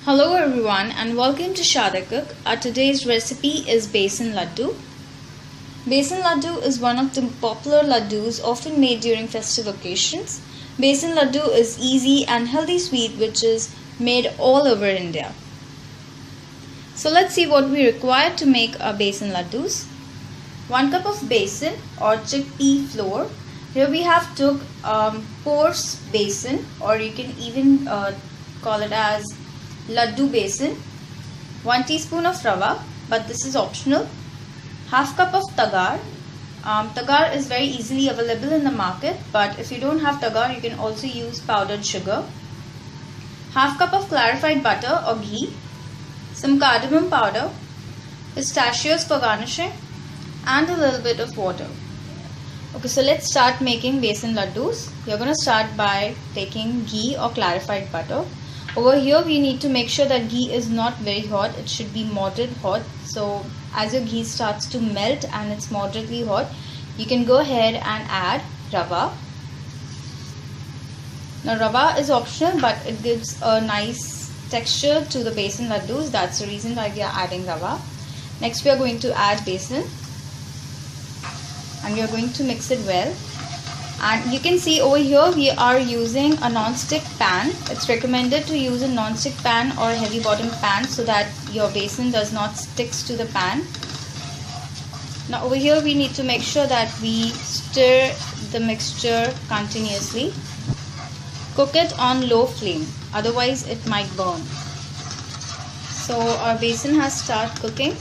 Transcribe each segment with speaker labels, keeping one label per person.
Speaker 1: Hello everyone and welcome to Shada Cook. Our today's recipe is Besan Laddu. Besan Laddu is one of the popular laddus often made during festive occasions. Besan Laddu is easy and healthy sweet which is made all over India. So let's see what we require to make our Besan Laddus. 1 cup of besan or chickpea flour. Here we have took coarse besan, or you can even call it as Laddu besan. 1 teaspoon of rava, but this is optional. Half cup of tagar. Tagar is very easily available in the market, but if you don't have tagar, you can also use powdered sugar. Half cup of clarified butter or ghee. Some cardamom powder. Pistachios for garnishing. And a little bit of water. Okay, so let's start making besan laddus. You're going to start by taking ghee or clarified butter. Over here we need to make sure that ghee is not very hot. It should be moderate hot. So as your ghee starts to melt and it's moderately hot, you can go ahead and add rava. Now rava is optional, but it gives a nice texture to the besan laddus. That's the reason why we are adding rava. Next we are going to add besan. And we are going to mix it well. And you can see over here we are using a non-stick pan. It's recommended to use a non-stick pan or a heavy bottom pan so that your besan does not stick to the pan. Now over here we need to make sure that we stir the mixture continuously. Cook it on low flame, otherwise it might burn. So our besan has started cooking.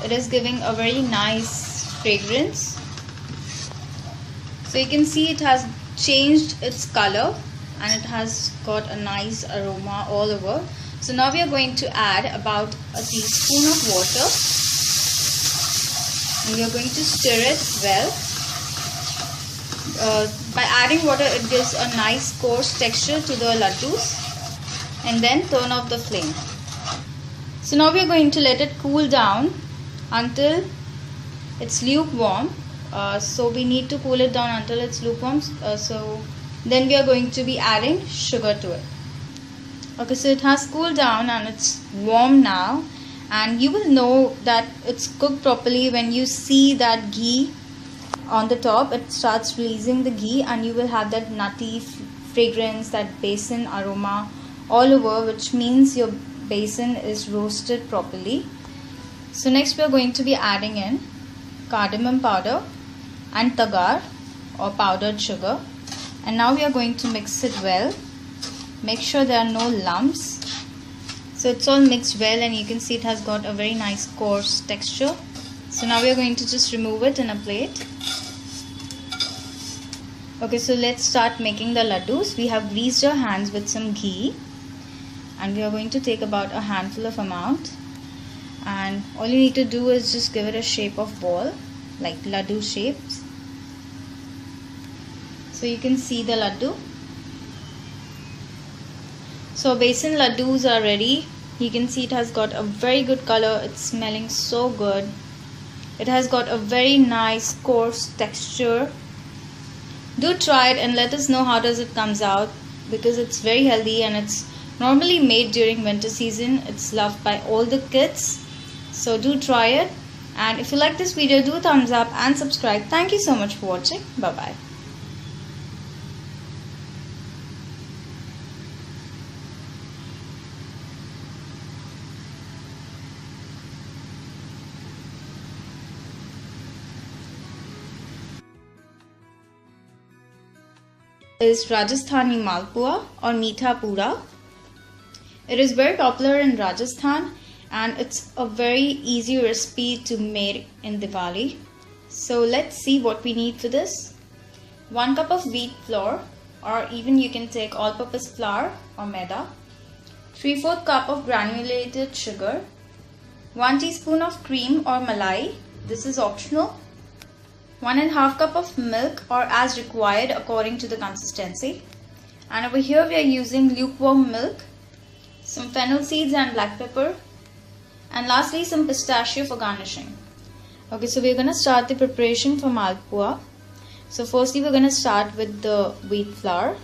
Speaker 1: It is giving a very nice fragrance. So you can see it has changed its color and it has got a nice aroma all over. So now we are going to add about a teaspoon of water. And we are going to stir it well. By adding water, it gives a nice coarse texture to the laddus. And then turn off the flame. So now we are going to let it cool down until it's lukewarm. So we need to cool it down until it's lukewarm. So then we are going to be adding sugar to it. Okay, so it has cooled down and it's warm now, and you will know that it's cooked properly when you see that ghee on the top. It starts releasing the ghee and you will have that nutty fragrance, that besan aroma all over, which means your besan is roasted properly. So next we are going to be adding in cardamom powder and tagar or powdered sugar, and now we are going to mix it well. Make sure there are no lumps. So it's all mixed well and you can see it has got a very nice coarse texture. So now we are going to just remove it in a plate. Okay, so let's start making the laddus. We have greased our hands with some ghee and we are going to take about a handful of amount. And all you need to do is just give it a shape of ball, like laddu shapes. So you can see the laddu. So besan laddus are ready. You can see it has got a very good color. It's smelling so good. It has got a very nice coarse texture. Do try it and let us know how does it comes out, because it's very healthy and it's normally made during winter season. It's loved by all the kids. So do try it, and if you like this video, do thumbs up and subscribe. Thank you so much for watching. Bye bye. Is Rajasthani Malpua or Meetha Pura. It is very popular in Rajasthan and it's a very easy recipe to make in Diwali. So let's see what we need for this. 1 cup of wheat flour, or even you can take all-purpose flour or maida. 3/4 cup of granulated sugar. 1 teaspoon of cream or malai. This is optional. 1½ cup of milk, or as required according to the consistency. And over here we are using lukewarm milk, some fennel seeds and black pepper, and lastly some pistachio for garnishing. Okay, so we're going to start the preparation for malpua. So firstly we're going to start with the wheat flour.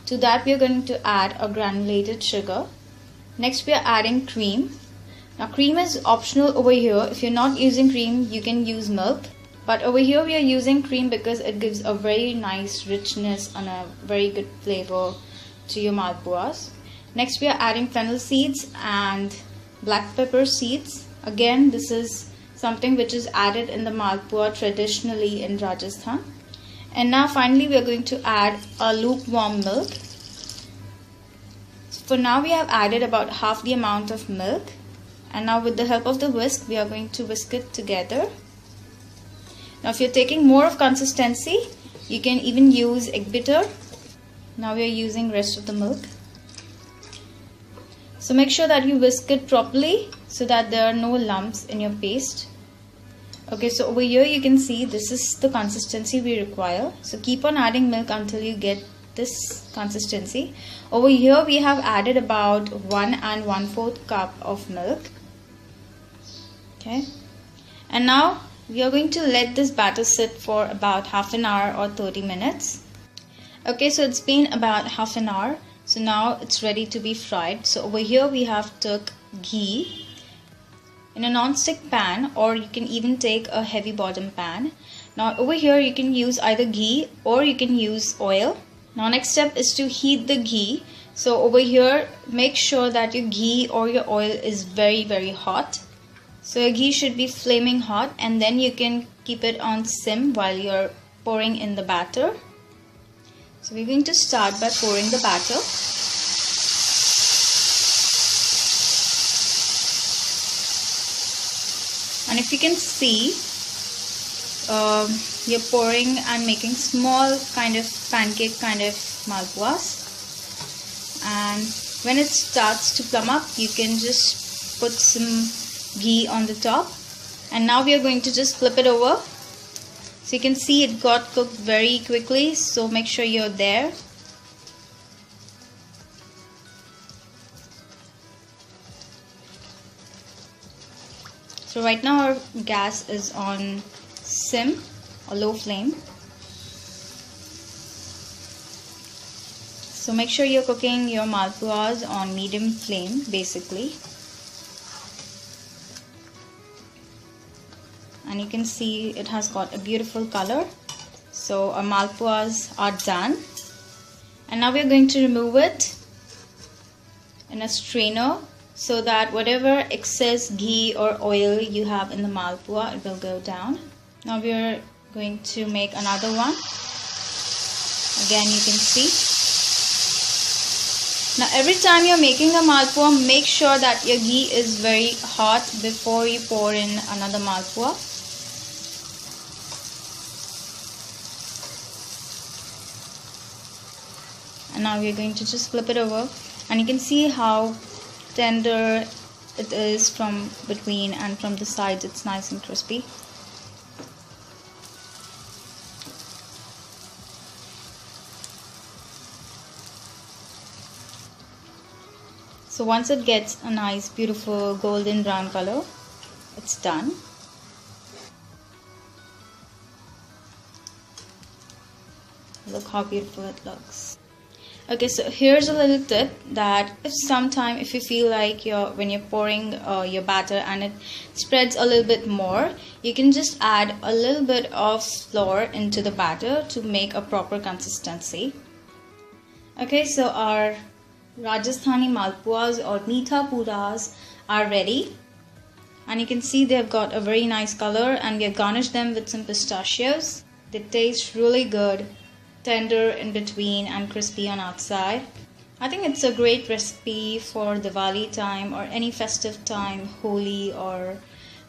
Speaker 1: To that we are going to add a granulated sugar. Next we are adding cream. Now cream is optional over here. If you're not using cream, you can use milk. But over here we are using cream because it gives a very nice richness and a very good flavor to your malpuas. Next we are adding fennel seeds and black pepper seeds. Again, this is something which is added in the malpua traditionally in Rajasthan. And now finally we are going to add a lukewarm milk. So for now we have added about half the amount of milk. And now with the help of the whisk, we are going to whisk it together. Now if you're taking more of consistency, you can even use egg bitter. Now we are using rest of the milk. So make sure that you whisk it properly so that there are no lumps in your paste. Okay, so over here you can see this is the consistency we require. So keep on adding milk until you get this consistency. Over here we have added about 1 1/4 cup of milk. Okay, and now we are going to let this batter sit for about half an hour or 30 minutes. Okay, so it's been about half an hour. So now it's ready to be fried. So over here we have took ghee in a non-stick pan, or you can even take a heavy bottom pan. Now over here you can use either ghee or you can use oil. Now next step is to heat the ghee. So over here make sure that your ghee or your oil is very hot. So your ghee should be flaming hot, and then you can keep it on sim while you're pouring in the batter. So we're going to start by pouring the batter. And if you can see, you're pouring and making small kind of pancake kind of malpuas. And when it starts to plum up, you can just put some ghee on the top. And now we are going to just flip it over. So you can see it got cooked very quickly, so make sure you're there. So right now our gas is on sim or low flame. So make sure you're cooking your malpuas on medium flame basically. And you can see it has got a beautiful color. So our malpuas are done. And now we are going to remove it in a strainer so that whatever excess ghee or oil you have in the malpua, it will go down. Now we are going to make another one. Again, you can see. Now every time you're making a malpua, make sure that your ghee is very hot before you pour in another malpua. And now we are going to just flip it over, and you can see how tender it is from between, and from the sides it's nice and crispy. So once it gets a nice beautiful golden brown color, it's done. Look how beautiful it looks. Okay, so here's a little tip that if you feel like when you're pouring your batter and it spreads a little bit more, you can just add a little bit of flour into the batter to make a proper consistency. Okay, so our Rajasthani malpuas or meetha puras are ready, and you can see they've got a very nice color, and we have garnished them with some pistachios. They taste really good, tender in between and crispy on outside. I think it's a great recipe for Diwali time or any festive time, Holi or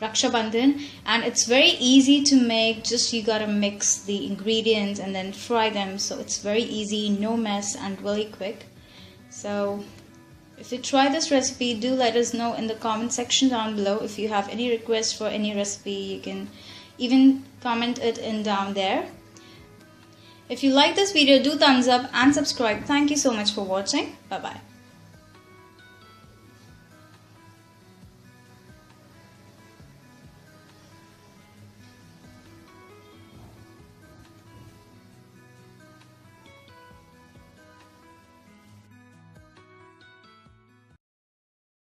Speaker 1: Raksha Bandhan, and it's very easy to make. Just you gotta mix the ingredients and then fry them, so it's very easy, no mess, and really quick. So if you try this recipe, do let us know in the comment section down below. If you have any requests for any recipe, you can even comment it in down there. If you like this video, do thumbs up and subscribe. Thank you so much for watching. Bye bye.